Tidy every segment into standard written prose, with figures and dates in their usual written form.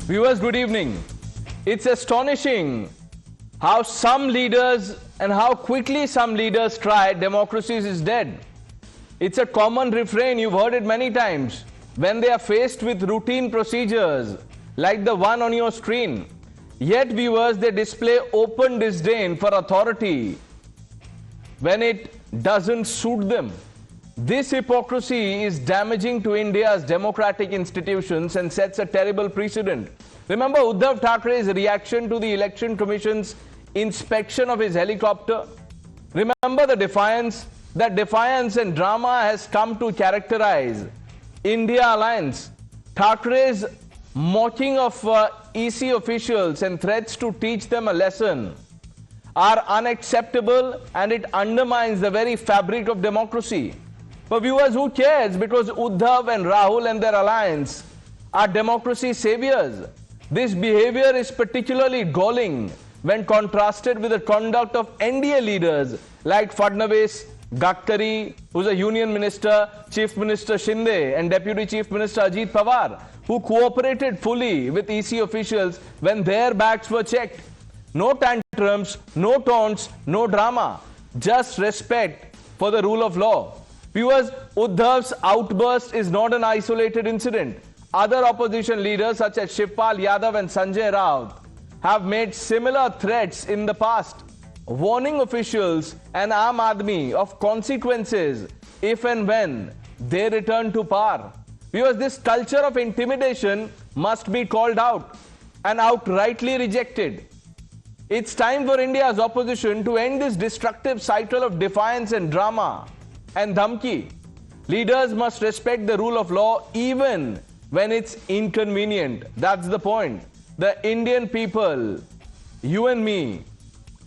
Viewers, good evening. It's astonishing how some leaders and how quickly some leaders try democracy is dead. It's a common refrain, you've heard it many times. When they are faced with routine procedures like the one on your screen, yet viewers, they display open disdain for authority when it doesn't suit them. This hypocrisy is damaging to India's democratic institutions and sets a terrible precedent. Remember Uddhav Thackeray's reaction to the Election Commission's inspection of his helicopter? Remember the defiance? That defiance and drama has come to characterize India Alliance. Thackeray's mocking of EC officials and threats to teach them a lesson are unacceptable, and it undermines the very fabric of democracy. But viewers, who cares? Because Uddhav and Rahul and their alliance are democracy saviors. This behavior is particularly galling when contrasted with the conduct of NDA leaders like Fadnavis, Gadkari, who's a union minister, Chief Minister Shinde, and Deputy Chief Minister Ajit Pawar, who cooperated fully with EC officials when their bags were checked. No tantrums, no taunts, no drama, just respect for the rule of law. Viewers, Uddhav's outburst is not an isolated incident. Other opposition leaders such as Shivpal Yadav and Sanjay Jha have made similar threats in the past, warning officials and Aam Aadmi of consequences if and when they return to power. Viewers, this culture of intimidation must be called out and outrightly rejected. It's time for India's opposition to end this destructive cycle of defiance and drama and dhamki. Leaders must respect the rule of law even when it's inconvenient. That's the point. The Indian people, you and me,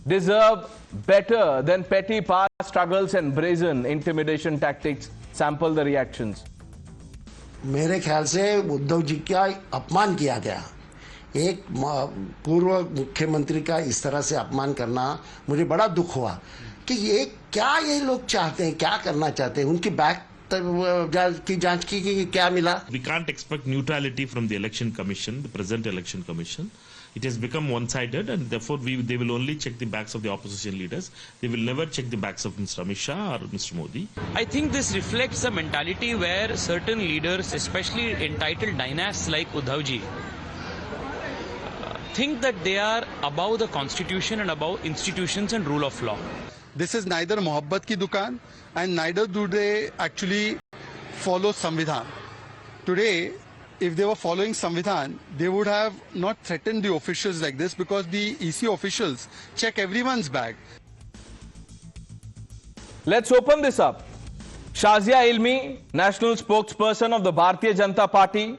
deserve better than petty power struggles and brazen intimidation tactics. Sample the reactions. मेरे ख्याल से उद्धव जी का अपमान किया गया. एक पूर्व मुख्यमंत्री का इस तरह से अपमान करना मुझे बड़ा दुख हुआ कि ये क्या ये लोग चाहते हैं, क्या करना चाहते हैं, उनकी बैक की जांच की कि क्या मिला. We can't expect neutrality from the election commission, the present election commission. It has become one-sided, and therefore they will only check the backs of the opposition leaders. They will never check the backs of Mr. Amit Shah or Mr. Modi. I think this reflects a mentality where certain leaders, especially entitled dynasts like Uddhav ji, think that they are above the constitution and above institutions and rule of law. This is neither mohabbat ki dukaan and neither do they actually follow Samvidhan. Today, if they were following Samvidhan, they would have not threatened the officials like this, because the EC officials check everyone's bag. Let's open this up. Shazia Ilmi, national spokesperson of the Bharatiya Janata Party.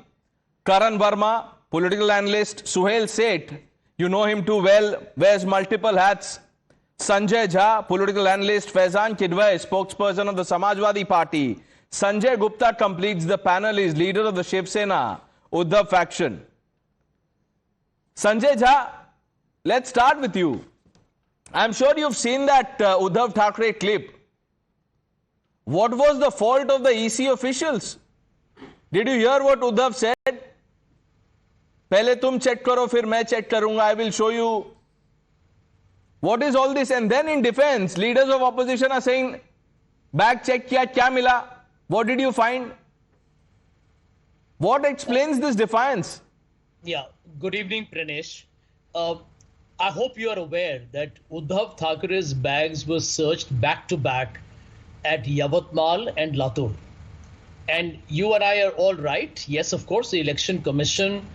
Karan Verma, political analyst. Suhail Seth, you know him too well, wears multiple hats. Sanjay Jha, political analyst. Faizan Kidwai, spokesperson of the Samajwadi Party. Sanjay Gupta completes the panel. Is leader of the Shiv Sena Uddhav faction. Sanjay Jha, let's start with you. I'm sure you've seen that Uddhav Thackeray clip. What was the fault of the EC officials? Did you hear what Uddhav said? Pehle tum check karo, fir main check karunga. I will show you. What is all this? And then in defense, leaders of opposition are saying, bag check kiya, kya mila? What did you find? What explains this defiance? Yeah, good evening, Pranesh. I hope you are aware that Uddhav Thackeray's bags were searched back to back at Yavatmal and Latur. And you and I are all right. Yes, of course, the Election Commission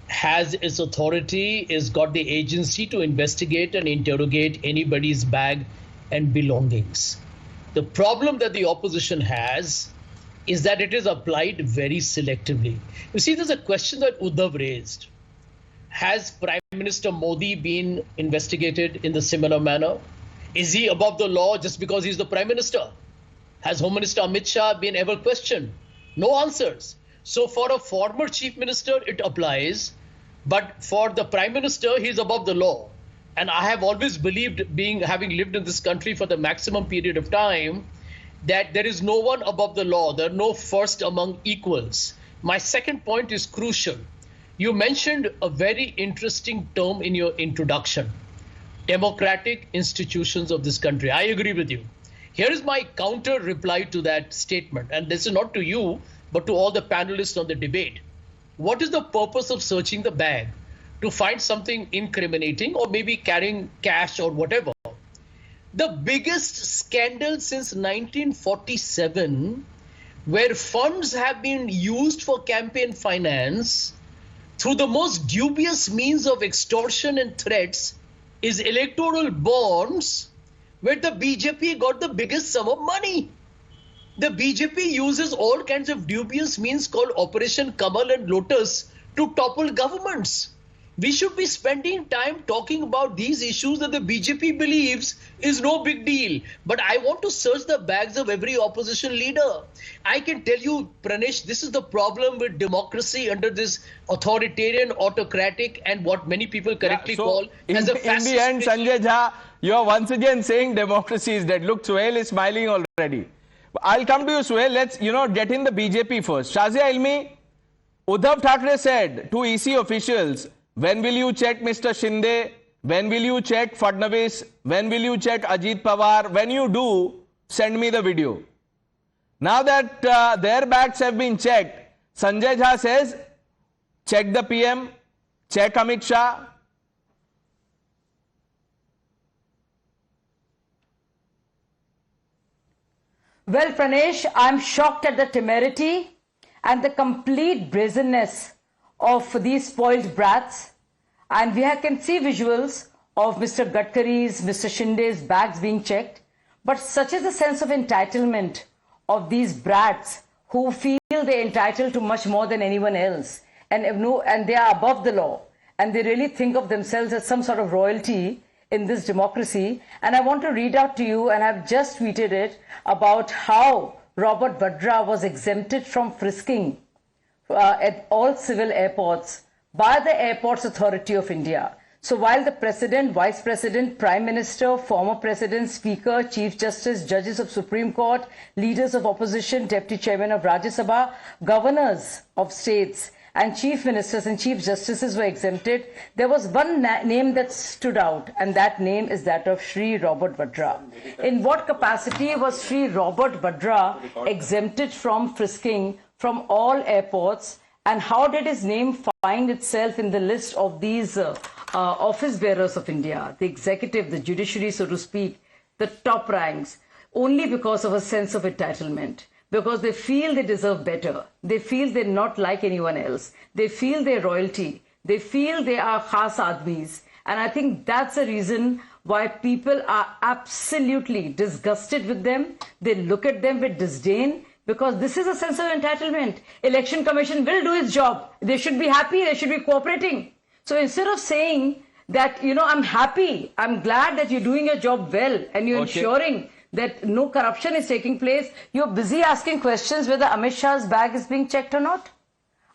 has its authority, is got the agency to investigate and interrogate anybody's bag and belongings. The problem that the opposition has is that it is applied very selectively. You see, there's a question that Uddhav raised. Has Prime Minister Modi been investigated in the similar manner? Is he above the law just because he's the Prime Minister? Has Home Minister Amit Shah been ever questioned? No answers. So for a former Chief Minister, it applies. But for the Prime Minister, he's above the law. And I have always believed, having lived in this country for the maximum period of time, that there is no one above the law. There are no first among equals. My second point is crucial. You mentioned a very interesting term in your introduction, democratic institutions of this country. I agree with you. Here is my counter reply to that statement. And this is not to you, but to all the panelists on the debate. What is the purpose of searching the bag? To find something incriminating or maybe carrying cash or whatever. The biggest scandal since 1947, where funds have been used for campaign finance through the most dubious means of extortion and threats, is electoral bonds, where the BJP got the biggest sum of money. The BJP uses all kinds of dubious means called Operation Kamal and Lotus to topple governments. We should be spending time talking about these issues that the BJP believes is no big deal. But I want to search the bags of every opposition leader. I can tell you, Pranesh, this is the problem with democracy under this authoritarian, autocratic, and what many people correctly call as a fascist. In the end, Sanjay Jha, you are once again saying democracy is dead. Look, Suhail is smiling already. I'll come to you, Suhail. Let's, get in the BJP first. Shazia Ilmi, Uddhav Thackeray said to EC officials, when will you check Mr. Shinde? When will you check Fadnavis? When will you check Ajit Pawar? When you do, send me the video. Now that their bags have been checked, Sanjay Jha says, check the PM, check Amit Shah. Well, Pranesh, I'm shocked at the temerity and the complete brazenness of these spoiled brats. And we can see visuals of Mr. Gadkari's, Mr. Shinde's bags being checked. But such is the sense of entitlement of these brats who feel they're entitled to much more than anyone else. And they are above the law. And they really think of themselves as some sort of royalty in this democracy. And I want to read out to you, and I've just tweeted it, about how Robert Vadra was exempted from frisking at all civil airports by the Airports Authority of India. So while the President, Vice President, Prime Minister, former President, Speaker, Chief Justice, judges of Supreme Court, leaders of opposition, Deputy Chairman of Rajya Sabha, governors of states, and chief ministers and chief justices were exempted, there was one name that stood out, and that name is that of Shri Robert Vadra. In what capacity was Shri Robert Vadra exempted from frisking from all airports, and how did his name find itself in the list of these office bearers of India, the executive, the judiciary, so to speak, the top ranks, only because of a sense of entitlement? Because they feel they deserve better. They feel they're not like anyone else. They feel they're royalty. They feel they are khas aadmis. And I think that's the reason why people are absolutely disgusted with them. They look at them with disdain, because this is a sense of entitlement. Election Commission will do its job. They should be happy. They should be cooperating. So instead of saying that, I'm happy, I'm glad that you're doing your job well and you're ensuring that no corruption is taking place, you're busy asking questions whether Amit Shah's bag is being checked or not.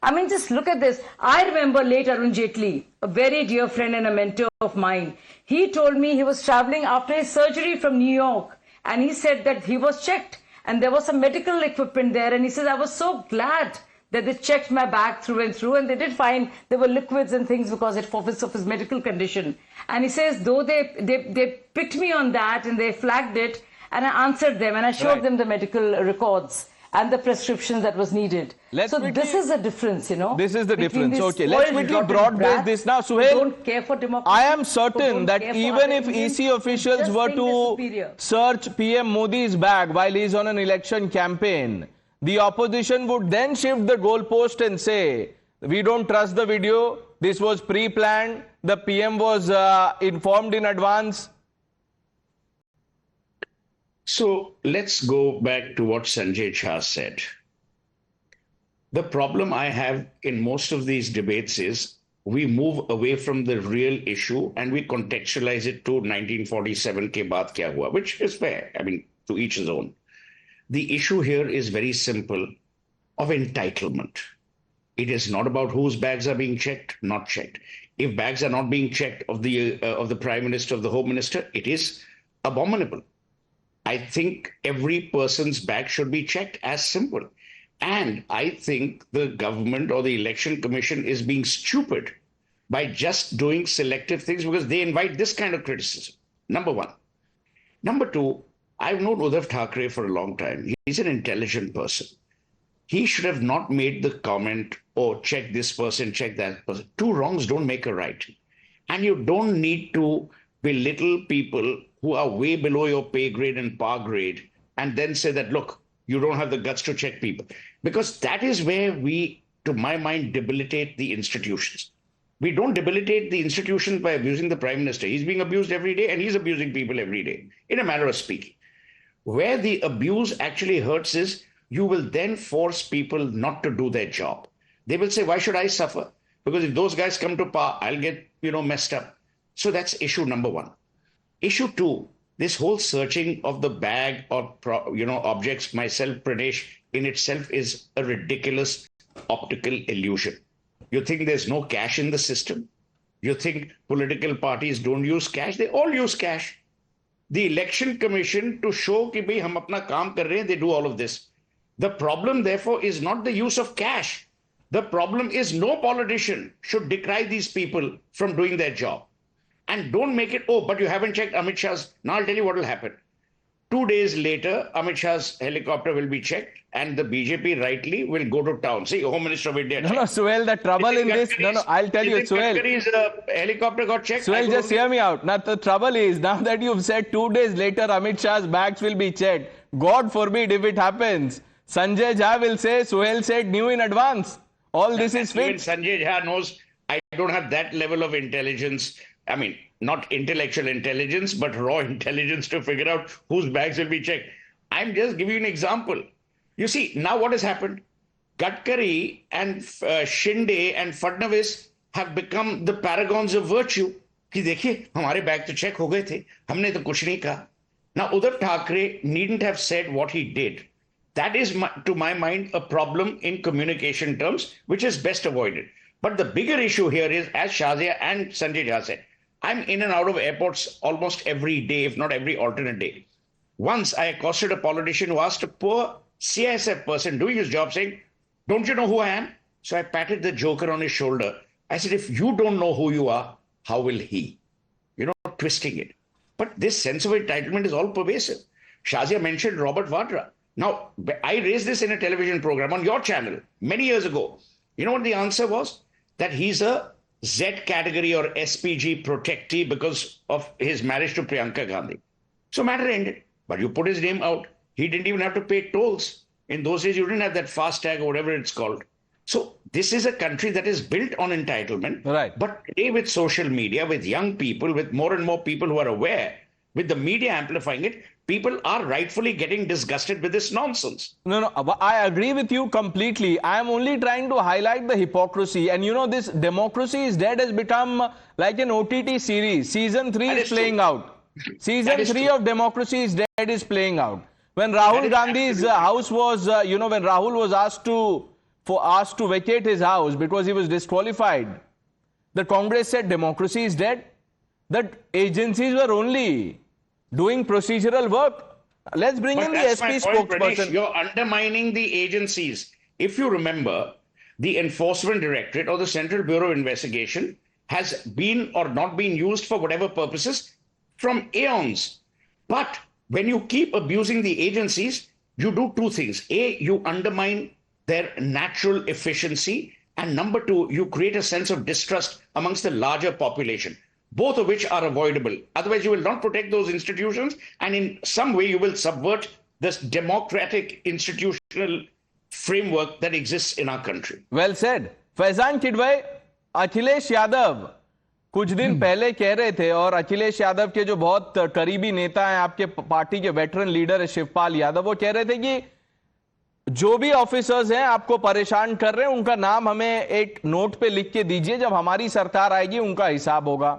I mean, just look at this. I remember late Arun Jaitley, a very dear friend and a mentor of mine. He told me he was traveling after his surgery from New York, and he said that he was checked and there was some medical equipment there, and he says, I was so glad that they checked my bag through and through, and they did find there were liquids and things because of his medical condition. And he says, though they picked me on that and they flagged it, and I answered them and I showed them the medical records and the prescriptions that was needed. So this is the difference, This is the difference. Okay, let's quickly broad-base this now. Suhail, don't care for democracy. I am certain that even if EC officials were to search PM Modi's bag while he's on an election campaign, the opposition would then shift the goalpost and say, we don't trust the video, this was pre-planned, the PM was informed in advance. So let's go back to what Sanjay Jha said. The problem I have in most of these debates is we move away from the real issue and we contextualize it to 1947 ke baad kya hua, which is fair. I mean, to each his own. The issue here is very simple, of entitlement. It is not about whose bags are being checked, not checked. If bags are not being checked of the Prime Minister, of the Home Minister, it is abominable. I think every person's bag should be checked, as simple. And I think the government or the election commission is being stupid by just doing selective things because they invite this kind of criticism. Number one. Number two, I've known Uddhav Thackeray for a long time. He's an intelligent person. He should have not made the comment, oh, check this person, check that person. Two wrongs don't make a right. And you don't need to belittle people who are way below your pay grade and par grade and then say that, look, you don't have the guts to check people. Because that is where we, to my mind, debilitate the institutions. We don't debilitate the institutions by abusing the Prime Minister. He's being abused every day and he's abusing people every day, in a manner of speaking. Where the abuse actually hurts is you will then force people not to do their job. They will say, why should I suffer? Because if those guys come to power, I'll get, messed up. So that's issue number one. Issue two, this whole searching of the bag or, objects, myself, Pranesh, in itself is a ridiculous optical illusion. You think there's no cash in the system? You think political parties don't use cash? They all use cash. The election commission, to show that we hum apna kaam kar rahe hain, they do all of this. The problem, therefore, is not the use of cash. The problem is no politician should decry these people from doing their job. And don't make it, oh, but you haven't checked Amit Shah's. Now I'll tell you what will happen. 2 days later, Amit Shah's helicopter will be checked and the BJP rightly will go to town. See, Home Minister of India. No, Suhail, the trouble in this, I'll tell you, Suhail. Helicopter got checked. Suhail, just hear me out. Now, the trouble is, now that you've said 2 days later, Amit Shah's bags will be checked. God forbid if it happens. Sanjay Jha will say, Suhail said, knew in advance. All this is fixed. Even Sanjay Jha knows I don't have that level of intelligence. I mean, not intellectual intelligence, but raw intelligence to figure out whose bags will be checked. I'm just giving you an example. You see, now what has happened? Gadkari and Shinde and Fadnavis have become the paragons of virtue. कि देखिए हमारे bag तो check हो गए थे, हमने तो कुछ नहीं कहा. Now Uddhav Thackeray needn't have said what he did. That is, to my mind, a problem in communication terms, which is best avoided. But the bigger issue here is, as Shazia and Sanjay Jha said, I'm in and out of airports almost every day, if not every alternate day. Once I accosted a politician who asked a poor CISF person doing his job saying, don't you know who I am? So I patted the joker on his shoulder. I said, if you don't know who you are, how will he? Twisting it. But this sense of entitlement is all pervasive. Shazia mentioned Robert Vadra. Now, I raised this in a television program on your channel many years ago. You know what the answer was? That he's a Z category or SPG protectee because of his marriage to Priyanka Gandhi. So matter ended. But you put his name out. He didn't even have to pay tolls. In those days, you didn't have that fast tag or whatever it's called. So this is a country that is built on entitlement. Right. But today with social media, with young people, with more and more people who are aware, with the media amplifying it, people are rightfully getting disgusted with this nonsense. No, I agree with you completely. I am only trying to highlight the hypocrisy. And this democracy is dead has become like an OTT series. Season 3 is playing out. Season 3 of democracy is dead is playing out. When Rahul Gandhi's house was, when Rahul was asked to vacate his house because he was disqualified, the Congress said democracy is dead. That agencies were only doing procedural work. Let's bring in the SP spokesperson. You're undermining the agencies. If you remember, the Enforcement Directorate or the Central Bureau of Investigation has been or not been used for whatever purposes from aeons. But when you keep abusing the agencies, you do two things. A, you undermine their natural efficiency. And number two, you create a sense of distrust amongst the larger population, both of which are avoidable. Otherwise, you will not protect those institutions. And in some way, you will subvert this democratic institutional framework that exists in our country. Well said. Faizan Kidwai, Akhilesh Yadav कुछ दिन पहले कह रहे थे, और अखिलेश यादव के जो बहुत करीबी नेता हैं, आपके पार्टी के वेटरन लीडर है शिवपाल यादव, वो कह रहे थे कि जो भी ऑफिसर्स हैं आपको परेशान कर रहे हैं, उनका नाम हमें एक नोट पे लिख के दीजिए, जब हमारी सरकार आएगी उनका हिसाब होगा.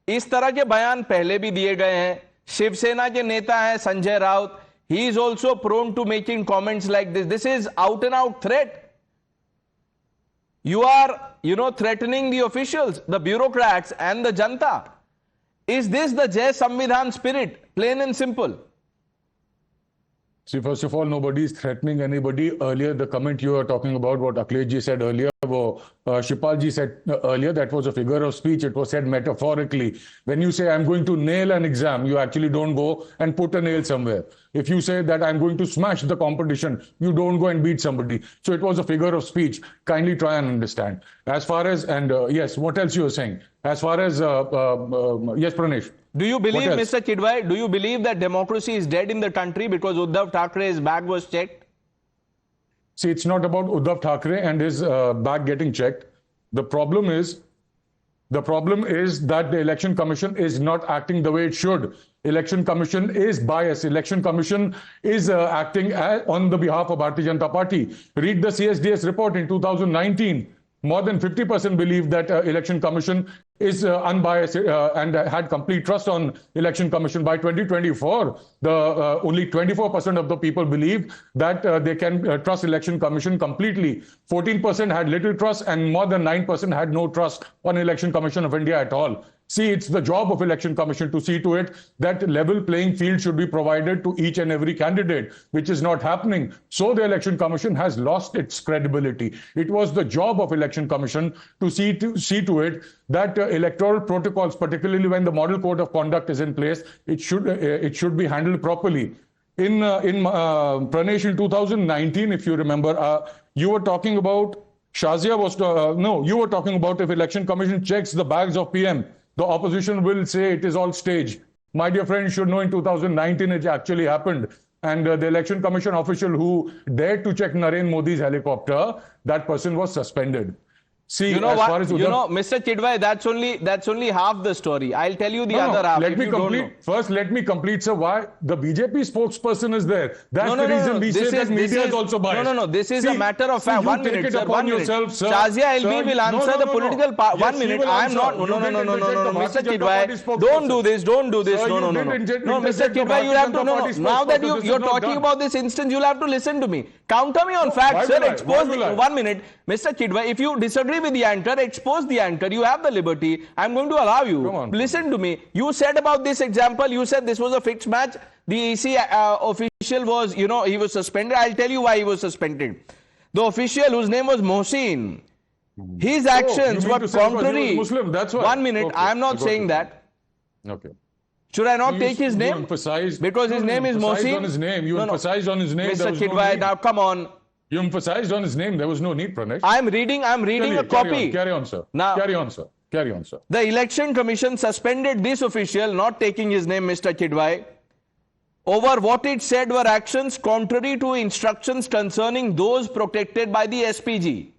इस तरह के बयान पहले भी दिए गए हैं. शिवसेना के नेता हैं Sanjay Raut, he is also prone to making comments like this. This is out and out threat. You are, threatening the officials, the bureaucrats and the janta. Is this the Jai Samvidhan spirit? Plain and simple. See, first of all, nobody is threatening anybody. Earlier, the comment you were talking about, what Akhilesh said earlier, Shipal said earlier, that was a figure of speech. It was said metaphorically. When you say, I'm going to nail an exam, you actually don't go and put a nail somewhere. If you say that I'm going to smash the competition, you don't go and beat somebody. So it was a figure of speech. Kindly try and understand. As far as, and yes, what else you were saying? As far as, yes, Pranesh. Do you believe, Mr. Chidwai, do you believe that democracy is dead in the country because Uddhav Thackre's bag was checked? See, it's not about Uddhav Thackeray and his bag getting checked. The problem is that the Election Commission is not acting the way it should. Election Commission is biased. Election Commission is acting on the behalf of Bharatiya Janata Party. Read the CSDS report in 2019. More than 50% believe that Election Commission is unbiased and had complete trust on Election Commission. By 2024, only 24% of the people believe that they can trust Election Commission completely. 14% had little trust and more than 9% had no trust on Election Commission of India at all. See, it's the job of Election Commission to see to it that level playing field should be provided to each and every candidate, which is not happening. So the Election Commission has lost its credibility. It was the job of Election Commission to see to it that electoral protocols, particularly when the model code of conduct is in place, it should be handled properly. In Pranesh, in 2019, if you remember, you were talking about Shazia was no, you were talking about if Election Commission checks the bags of PM, the opposition will say it is all staged. My dear friend, you should know in 2019 it actually happened. And the Election Commission official who dared to check Narendra Modi's helicopter, that person was suspended. See, you know what? Mr. Chidwai, that's only half the story. I'll tell you the other half. Let me complete. First, let me complete, sir, why the BJP spokesperson is there. That's the reason we say that media is also biased. No. This is a matter of fact. 1 minute, sir. 1 minute. Shazia Ilmi will answer the political part. 1 minute. I am not. No. Mr. Chidwai, don't do this. No. Mr. Chidwai, you have to. No. Now that you're talking about this instance, you'll have to listen to me. Counter me on facts, sir. Expose 1 minute. Mr. Chidwai, if you disagree with the anchor, expose the anchor. You have the liberty. I'm going to allow you. Listen to me. You said about this example, you said this was a fixed match. The EC official was, he was suspended. I'll tell you why he was suspended. The official whose name was Mohsin, his actions were contrary. Muslim, that's why. 1 minute. Okay, I'm not saying that. Okay. Should I not take his name? Because his name is Mohsin. On his name. You emphasized on his name. Mr. Chidwai, now come on. You emphasized on his name. There was no need, Pranesh. I'm reading a copy. Carry on, sir. Now, carry on, sir. The Election Commission suspended this official, not taking his name, Mr. Chidwai, over what it said were actions contrary to instructions concerning those protected by the SPG.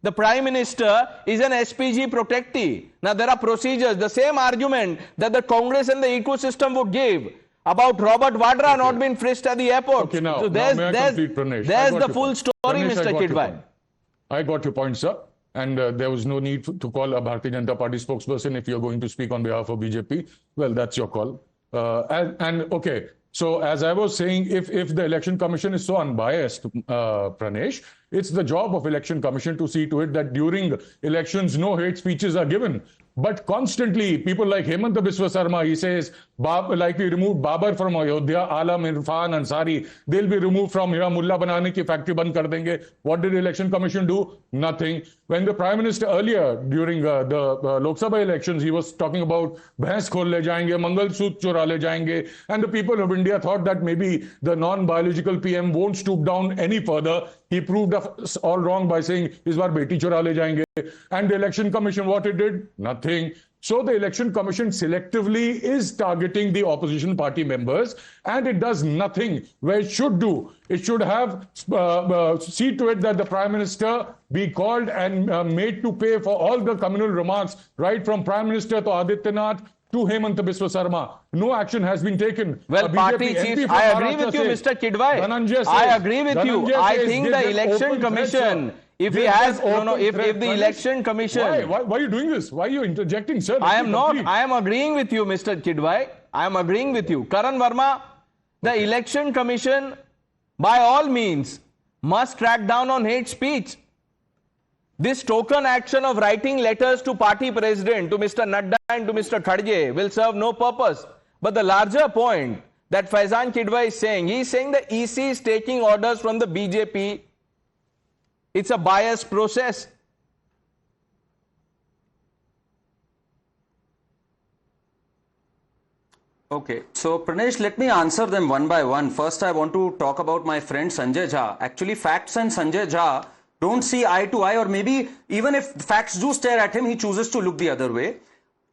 The Prime Minister is an SPG protectee. Now, there are procedures. The same argument that the Congress and the ecosystem would give about Robert Vadra not being frisked at the airport. Okay, now, so there's the full story, Pranesh, Mr. Chidwai. I got your point, sir. And there was no need to call a Bharatiya Janata Party spokesperson if you're going to speak on behalf of BJP. Well, that's your call. Okay, so as I was saying, if the Election Commission is so unbiased, Pranesh, it's the job of Election Commission to see to it that during elections, no hate speeches are given. But constantly, people like Hemant Biswa Sarma, he says, like we removed Babar from Ayodhya, Alam, Irfan, Ansari, they'll be removed from here, Mullah banane ki factory band kar denge. What did the Election Commission do? Nothing. When the Prime Minister earlier, during the Lok Sabha elections, he was talking about Bhais khol le jayenge, Mangal Soot chora le jayenge, and the people of India thought that maybe the non-biological PM won't stoop down any further. He proved us all wrong by saying, is baar beti chora le jayenge. And the Election Commission, what it did? Nothing. So the Election Commission selectively is targeting the opposition party members, and it does nothing where it should do. It should have see to it that the Prime Minister be called and made to pay for all the communal remarks, right from Prime Minister to Adityanath to Hemant Biswa Sarma. No action has been taken. Well, party chiefs, I agree with you, Mr. Chidwai. I agree with you. I think the Election Commission, if he has, if the Election Commission... Why are you doing this? Why are you interjecting, sir? I am not. I am agreeing with you, Mr. Chidwai. I am agreeing with you. Karan Verma, the Election Commission, by all means, must crack down on hate speech. This token action of writing letters to party president, to Mr. Nadda and to Mr. Khadge will serve no purpose. But the larger point, that Faizan Kidwai is saying. He is saying the EC is taking orders from the BJP. It's a biased process. Okay, so Pranesh, let me answer them one by one. First, I want to talk about my friend Sanjay Jha. Actually, facts and Sanjay Jha don't see eye to eye, or maybe even if facts do stare at him, he chooses to look the other way.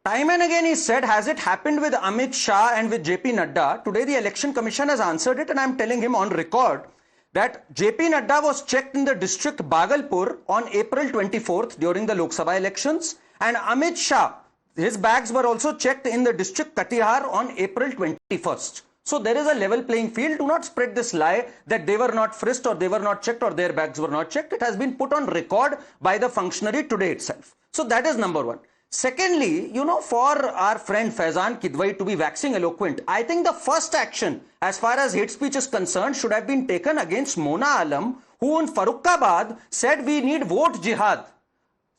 Time and again he said, has it happened with Amit Shah and with JP Nadda? Today the Election Commission has answered it, and I'm telling him on record that JP Nadda was checked in the district Bhagalpur on April 24th during the Lok Sabha elections, and Amit Shah, his bags were also checked in the district Katihar on April 21st. So there is a level playing field. Do not spread this lie that they were not frisked or they were not checked or their bags were not checked. It has been put on record by the functionary today itself. So that is number one. Secondly, you know, for our friend Faizan Kidwai to be waxing eloquent, I think the first action as far as hate speech is concerned should have been taken against Mona Alam, who in Farrukhbad said we need vote jihad.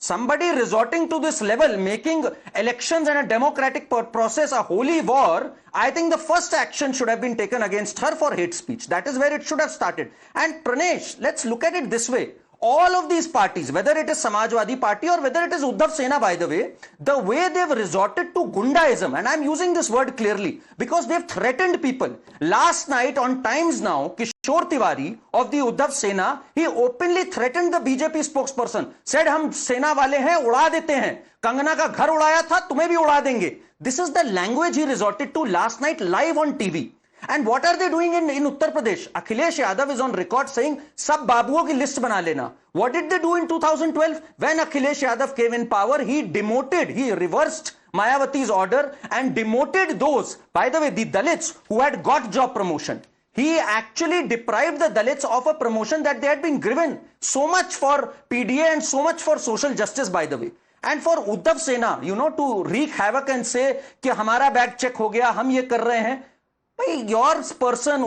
Somebody resorting to this level, making elections and a democratic process a holy war, I think the first action should have been taken against her for hate speech. That is where it should have started. And Pranesh, let's look at it this way. All of these parties, whether it is Samajwadi Party or whether it is Uddhav Sena, by the way they've resorted to gundaism, and I'm using this word clearly because they've threatened people. Last night on Times Now, Kishore Tiwari of the Uddhav Sena, he openly threatened the BJP spokesperson, said, "Hum Sena wale hain, uda dete hain. Kangana ka ghar udaya tha, tumhe bhi uda denge." This is the language he resorted to last night live on TV. And what are they doing in Uttar Pradesh? Akhilesh Yadav is on record saying, "Sab babuon ki list bana lena." What did they do in 2012? When Akhilesh Yadav came in power, he reversed Mayawati's order and demoted those, by the way, the Dalits who had got job promotion. He actually deprived the Dalits of a promotion that they had been given. So much for PDA and so much for social justice, by the way. And for Uddhav Sena, you know, to wreak havoc and say कि हमारा bag check हो गया, हम ये कर रहे हैं. Your person,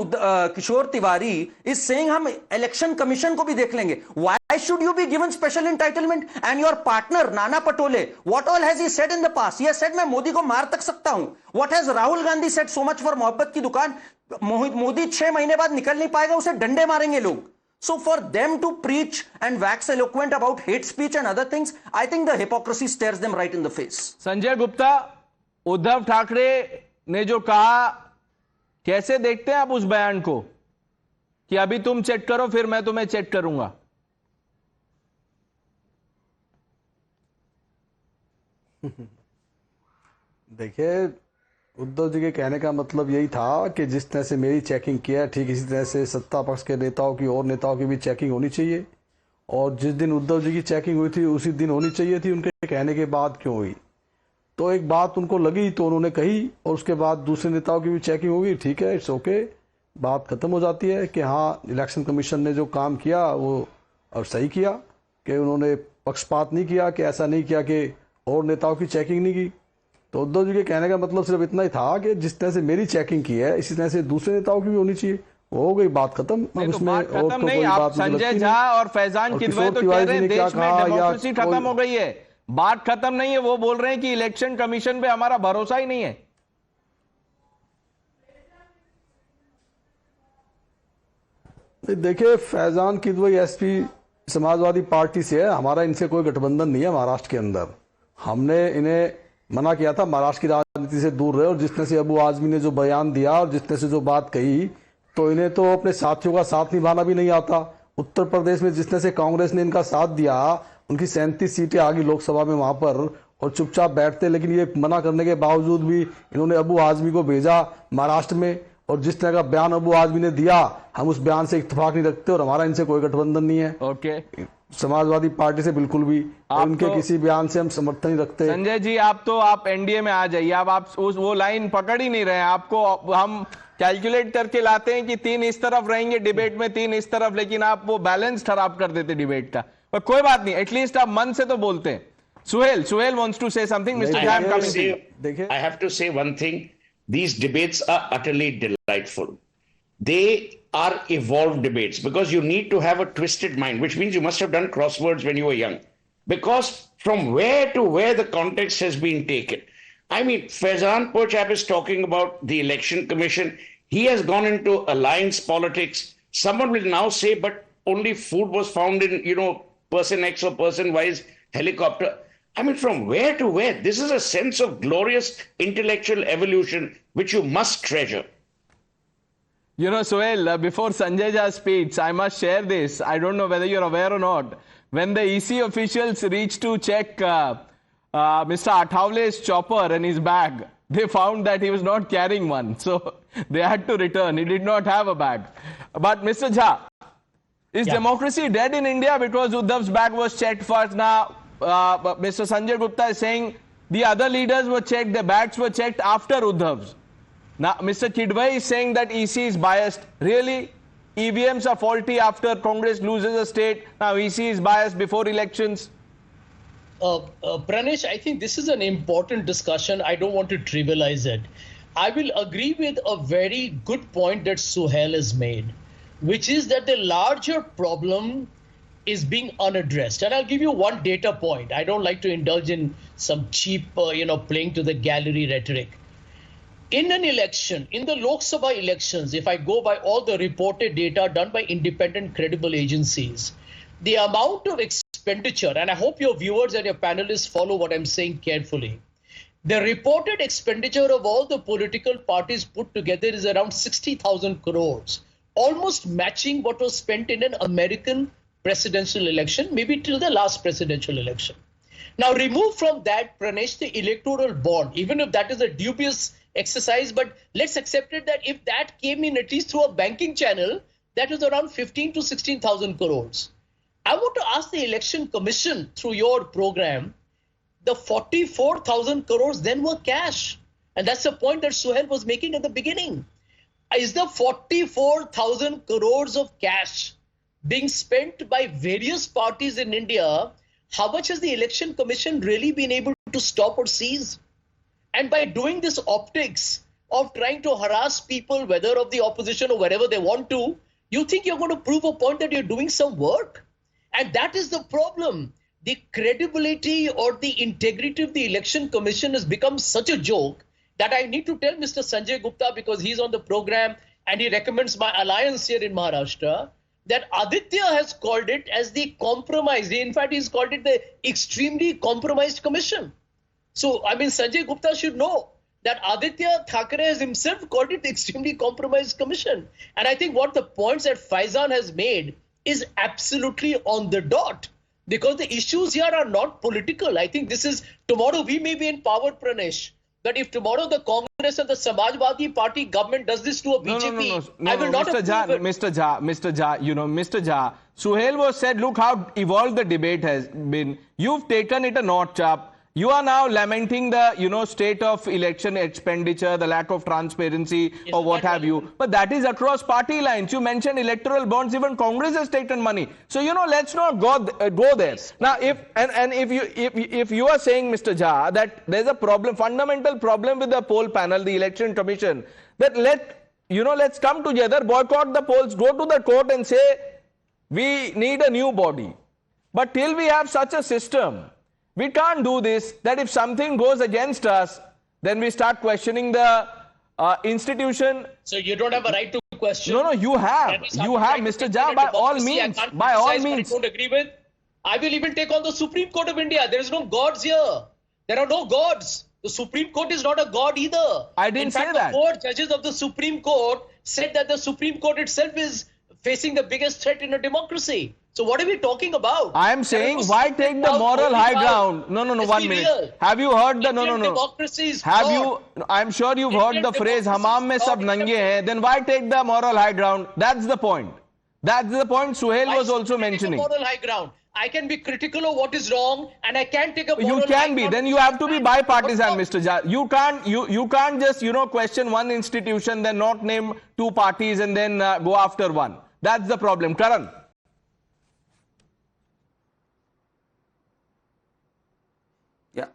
Kishore Tiwari, is saying हम election commission को भी देख लेंगे. Why should you be given special entitlement? And your partner, Nana Patole, what all has he said in the past? He has said मैं मोदी को मार तक सकता हूं. What has Rahul Gandhi said? So much for मोहब्बत की दुकान. मोदी 6 महीने बाद निकल नहीं पाएगा, उसे डंडे मारेंगे लोग. So for them to preach and wax eloquent about hate speech and other things, I think the hypocrisy stares them right in the face. Sanjay Gupta, Uddhav Thackeray ने जो कहा, कैसे देखते हैं आप उस बयान को कि अभी तुम चेक करो फिर मैं तुम्हें चेक करूंगा? देखिए, उद्धव जी के कहने का मतलब यही था कि जिस तरह से मेरी चेकिंग किया, ठीक इसी तरह से सत्ता पक्ष के नेताओं की और नेताओं की भी चेकिंग होनी चाहिए. और जिस दिन उद्धव जी की चेकिंग हुई थी उसी दिन होनी चाहिए थी. उनके कहने के बाद क्यों हुई? तो एक बात उनको लगी तो उन्होंने कही, और उसके बाद दूसरे नेताओं की भी चेकिंग होगी. ठीक है, इट्स ओके, बात खत्म हो जाती है कि हाँ, इलेक्शन कमीशन ने जो काम किया वो और सही किया, कि उन्होंने पक्षपात नहीं किया, कि ऐसा नहीं किया कि और नेताओं की चेकिंग नहीं की. तो उद्धव जी के कहने का मतलब सिर्फ इतना ही था कि जिस तरह से मेरी चेकिंग की है इसी तरह से दूसरे नेताओं की भी होनी चाहिए. हो गई बात खत्म. अब उसमें और तो कोई बात नहीं. संजय झा और फैजान किदवई तो कह रहे हैं देश में डेमोक्रेसी खत्म हो गई है. बात खत्म नहीं है. वो बोल रहे हैं कि इलेक्शन कमीशन पे हमारा भरोसा ही नहीं है. देखिए, फैजान किदवई एसपी समाजवादी पार्टी से है, हमारा इनसे कोई गठबंधन नहीं है. महाराष्ट्र के अंदर हमने इन्हें मना किया था महाराष्ट्र की राजनीति से दूर रहे, और जिस तरह से अबू आजमी ने जो बयान दिया और जिस तरह से जो बात कही, तो इन्हें तो अपने साथियों का साथ निभाना भी नहीं आता. उत्तर प्रदेश में जिस तरह से कांग्रेस ने इनका साथ दिया, उनकी 37 सीटें आ गई लोकसभा में वहां पर, और चुपचाप बैठते. लेकिन ये मना करने के बावजूद भी इन्होंने अबू आजमी को भेजा महाराष्ट्र में, और जिस तरह का बयान अबू आजमी ने दिया, हम उस बयान से इत्तेफाक नहीं रखते और हमारा इनसे कोई गठबंधन नहीं है. ओके, समाजवादी पार्टी से बिल्कुल भी, उनके तो, किसी बयान से हम समर्थन नहीं रखते. संजय जी, आप एनडीए में आ जाइए. अब आप वो लाइन पकड़ ही नहीं रहे हैं. आपको हम कैलकुलेट करके लाते हैं कि 3 इस तरफ रहेंगे डिबेट में, 3 इस तरफ, लेकिन आप वो बैलेंस खराब कर देते डिबेट का. पर कोई बात नहीं, एटलीस्ट आप मन से तो बोलते हैं. Suhail wants to say something. Mr. Jha, I'm coming to you. I have to say one thing. These debates are utterly delightful. They are evolved debates because you need to have a twisted mind, which means you must have done crosswords when you were young. Because from where to where the context has been taken. I mean, Faizan Pochap is talking about the election commission. He has gone into alliance politics. Someone will now say, but only food was found in, person X or person Y's helicopter. I mean, from where to where? This is a sense of glorious intellectual evolution which you must treasure. Sohail, before Sanjay Jha's speech, I must share this. I don't know whether you're aware or not. When the EC officials reached to check Mr. Athawale's chopper and his bag, they found that he was not carrying one. So they had to return. He did not have a bag. But Mr. Jha, is democracy dead in India because Uddhav's bag was checked first? Now, Mr. Sanjay Gupta is saying the other leaders were checked, their bags were checked after Uddhav's. Now, Mr. Kidwai is saying that EC is biased. Really? EVMs are faulty after Congress loses a state. Now, EC is biased before elections. Pranesh, I think this is an important discussion. I don't want to trivialize it. I will agree with a very good point that Suhail has made, which is that the larger problem is being unaddressed. And I'll give you one data point. I don't like to indulge in some cheap, playing to the gallery rhetoric. In an election, in the Lok Sabha elections, if I go by all the reported data done by independent credible agencies, the amount of expenditure, and I hope your viewers and your panelists follow what I'm saying carefully, the reported expenditure of all the political parties put together is around 60,000 crores, almost matching what was spent in an American presidential election, maybe till the last presidential election. Now, remove from that, Pranesh, the electoral bond, even if that is a dubious exercise, but let's accept it that if that came in at least through a banking channel, that was around 15 to 16,000 crores. I want to ask the Election Commission through your program, the 44,000 crores then were cash. And that's the point that Suhail was making at the beginning. Is the 44,000 crores of cash being spent by various parties in India? How much has the Election Commission really been able to stop or seize? And by doing this optics of trying to harass people, whether of the opposition or wherever they want to, you think you're going to prove a point that you're doing some work? And that is the problem. The credibility or the integrity of the Election Commission has become such a joke that I need to tell Mr. Sanjay Gupta, because he's on the program and he recommends my alliance here in Maharashtra, that Aditya has called it as the compromise. In fact, he's called it the extremely compromised commission. So, I mean, Sanjay Gupta should know that Aditya Thackeray has himself called it the extremely compromised commission. And I think what the points that Faizan has made is absolutely on the dot, because the issues here are not political. I think this is, tomorrow we may be in power, Pranesh, but if tomorrow the Congress and the Samajwadi Party government does this to a BJP, I will not approve it. Mr. Jha, Suhail was said, look how evolved the debate has been. You've taken it a notch up. You are now lamenting the, state of election expenditure, the lack of transparency, or what have you. But that is across party lines. You mentioned electoral bonds. Even Congress has taken money. So, let's not go there. Now, if you are saying, Mr. Jha, that there's a problem, fundamental problem with the poll panel, the election commission, that let's come together, boycott the polls, go to the court and say we need a new body. But till we have such a system, we can't do this, that if something goes against us, then we start questioning the institution. So you don't have a right to question? No, you have. You have, Mr. Jha, by all means. By all means. I don't agree with. I will even take on the Supreme Court of India. There is no gods here. There are no gods. The Supreme Court is not a god either. I didn't say that. In fact, the 4 judges of the Supreme Court said that the Supreme Court itself is facing the biggest threat in a democracy. So what are we talking about? I am saying, why take the moral high ground? No, 1 minute. Have you heard the, no. Have you, I'm sure you've heard the phrase, Hamam mein sab nange hain. Then why take the moral high ground? That's the point. That's the point Suhail was also mentioning. Moral high ground. I can be critical of what is wrong, and I can't take a moral high ground. You can be. Then you have to be bipartisan, Mr. Jha. You can't just, question one institution, then not name 2 parties and then go after one. That's the problem. Karan. Yeah,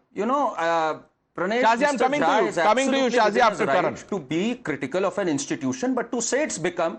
Pranesh, Shazia, I'm coming to you, Shazia, after Karan. To be critical of an institution, but to say it's become,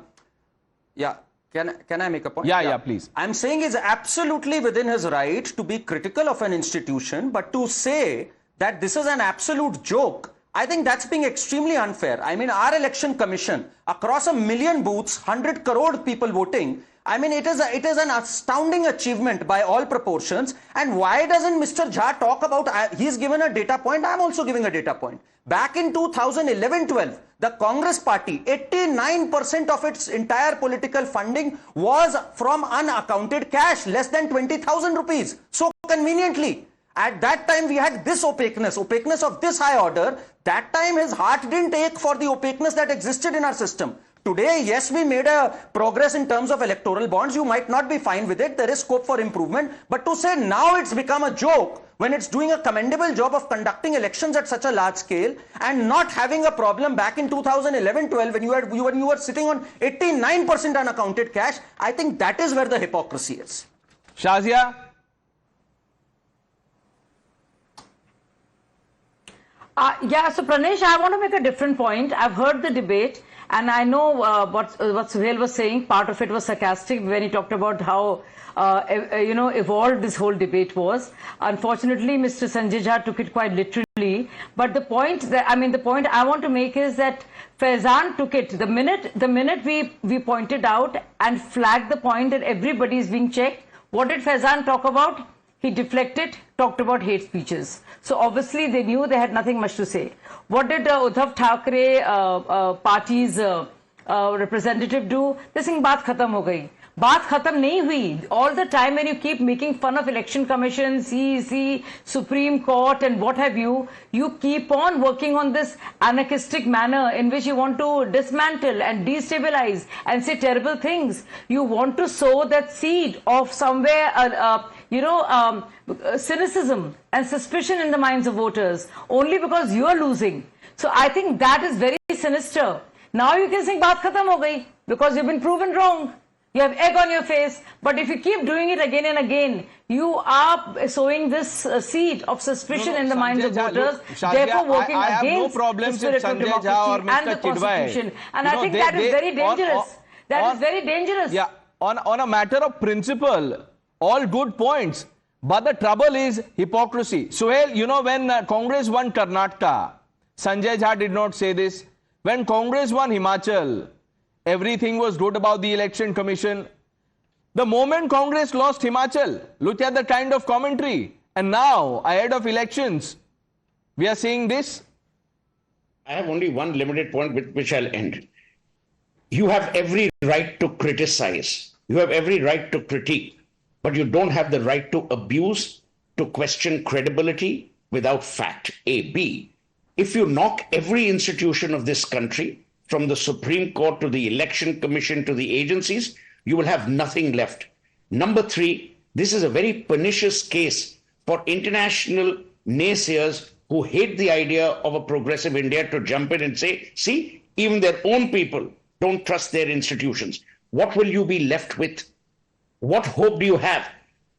can I make a point? Yeah, please. I'm saying it's absolutely within his right to be critical of an institution, but to say that this is an absolute joke, I think that's being extremely unfair. I mean, our election commission, across 1 million booths, 100 crore people voting, I mean, it is an astounding achievement by all proportions. And why doesn't Mr. Jha talk about, he's given a data point, I'm also giving a data point. Back in 2011-12, the Congress party, 89% of its entire political funding was from unaccounted cash, less than 20,000 rupees. So conveniently, at that time we had this opaqueness of this high order. That time his heart didn't ache for the opaqueness that existed in our system. Today, yes, we made a progress in terms of electoral bonds. You might not be fine with it. There is scope for improvement. But to say now it's become a joke when it's doing a commendable job of conducting elections at such a large scale and not having a problem back in 2011-12 when you were sitting on 89% unaccounted cash, I think that is where the hypocrisy is. Shazia? Yeah, so Pranesh, I want to make a different point. I've heard the debate. And I know what Suhail was saying, part of it was sarcastic when he talked about how, evolved this whole debate was. Unfortunately, Mr. Sanjay Jha took it quite literally. But the point I want to make is that Faizan took it. The minute we pointed out and flagged the point that everybody is being checked, what did Faizan talk about? He deflected, talked about hate speeches. So obviously they knew they had nothing much to say. What did Uddhav Thackeray party's representative do? They saying baat khatam ho gayi. Baat khatam nahi hui. All the time when you keep making fun of election commission, CEC, Supreme Court and what have you, you keep on working on this anarchistic manner in which you want to dismantle and destabilize and say terrible things. You want to sow that seed of somewhere, cynicism and suspicion in the minds of voters only because you are losing. So I think that is very sinister. Now you can sing baat khatam ho gayi because you've been proven wrong. You have egg on your face, but if you keep doing it again and again, you are sowing this seed of suspicion in the minds of voters, therefore working against the spirit of democracy and the Constitution. And I think that is very dangerous. That is very dangerous. Yeah, on a matter of principle, all good points. But the trouble is hypocrisy. Suhail, when Congress won Karnataka, Sanjay Jha did not say this. When Congress won Himachal, everything was good about the election commission. The moment Congress lost Himachal, look at the kind of commentary. And now, ahead of elections, we are seeing this. I have only one limited point with which I'll end. You have every right to criticize. You have every right to critique. But you don't have the right to abuse, to question credibility without fact. A. B. If you knock every institution of this country, from the Supreme Court to the Election Commission to the agencies, you will have nothing left. Number 3, this is a very pernicious case for international naysayers who hate the idea of a progressive India to jump in and say, see, even their own people don't trust their institutions. What will you be left with? What hope do you have?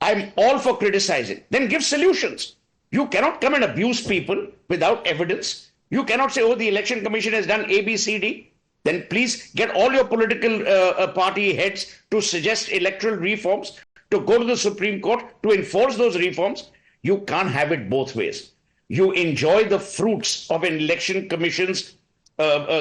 I'm all for criticizing. Then give solutions. You cannot come and abuse people without evidence. You cannot say, oh, the Election Commission has done A, B, C, D. Then please get all your political party heads to suggest electoral reforms, to go to the Supreme Court, to enforce those reforms. You can't have it both ways. You enjoy the fruits of an Election Commission's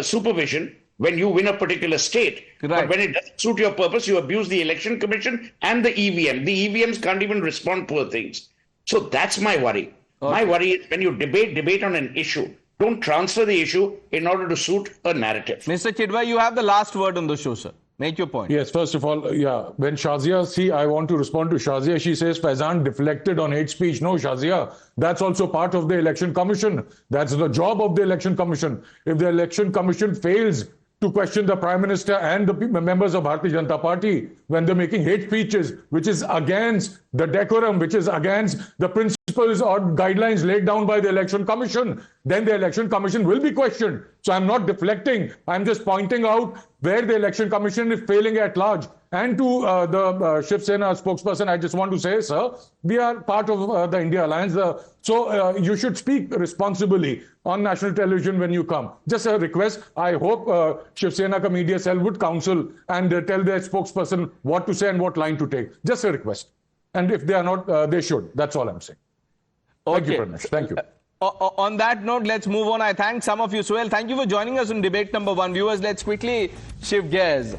supervision when you win a particular state. Right. But when it doesn't suit your purpose, you abuse the Election Commission and the EVM. The EVMs can't even respond to things. So that's my worry. Okay. My worry is when you debate on an issue, don't transfer the issue in order to suit a narrative. Mr. Kidwai, you have the last word on the show, sir. Make your point. Yes, first of all, when Shazia, I want to respond to Shazia. She says Faizan deflected on hate speech. No, Shazia, that's also part of the Election Commission. That's the job of the Election Commission. If the Election Commission fails to question the Prime Minister and the members of Bharatiya Janata Party when they're making hate speeches, which is against the decorum, which is against the principles or guidelines laid down by the Election Commission, then the Election Commission will be questioned. So I'm not deflecting. I'm just pointing out where the Election Commission is failing at large. And to the Shiv Sena spokesperson, I just want to say, sir, we are part of the India Alliance. So you should speak responsibly on national television when you come. Just a request. I hope Shiv Sena ka media cell would counsel and tell their spokesperson what to say and what line to take. Just a request. And if they are not, they should. That's all I'm saying. Okay. Thank you, Pranesh. Thank you. On that note, let's move on. I thank some of you. Suhail, thank you for joining us on debate number 1. Viewers, let's quickly shift gears.